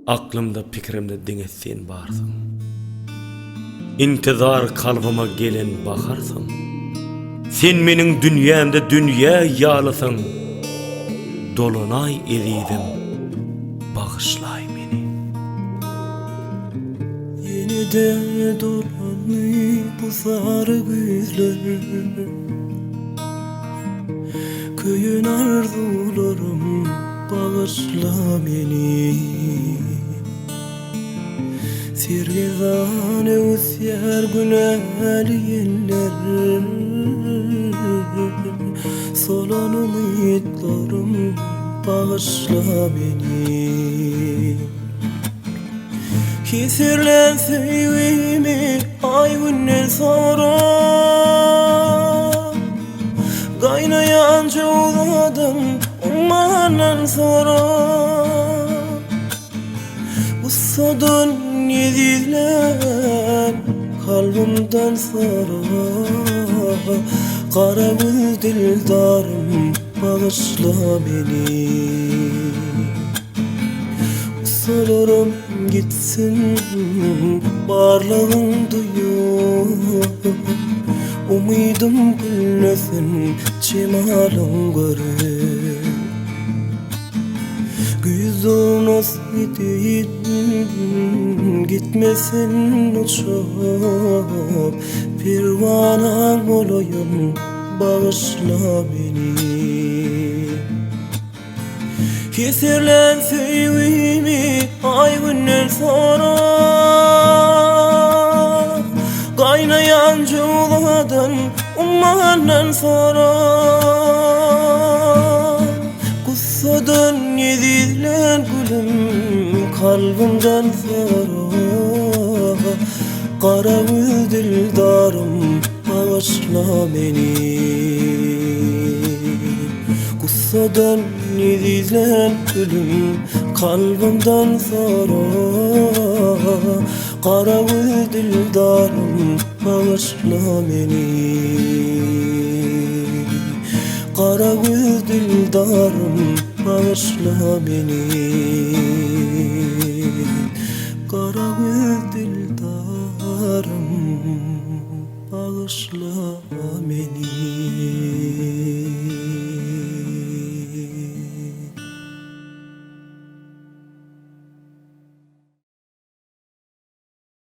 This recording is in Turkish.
Aklımda pikirimde diňe sen barsyň. İntizar kalbyma gelen bakarsyň. Sen meniň dünýämde dünýä ýalysyň. Dolunay edidim, bağışlay meni. Yenide dolanıp bu sarı gözler, köyün arzularım, bağışla beni. Sirgizane üsyar günahli yeller, solan umutlarım, bağışla beni. Kesirlen sevimi ay günden sonra, kaynayan çoğuladım ummadan sonra. Bu sodun yedilen kalbimden sonra, kara göz dildarım, bağışla beni. Solurum gitsin, varlığın duyup, umidum gülmesin, cemalın görüp. Güzün osmitin gitmesin uçup, pervanan olayım, bağışla beni. Kesirlen sevimi ay günden sonra, kaynayan çoğuladan ummadan sonra. Kussadan yedilen gülüm kalbimden sonra, kara göz dildarım, bağışla beni. Kussadan yedilen gülüm kalbimden sonra, kara göz dildarım, bağışla beni. Kara göz dildarım, bağışla beni. Kara göz dildarım, bağışla beni.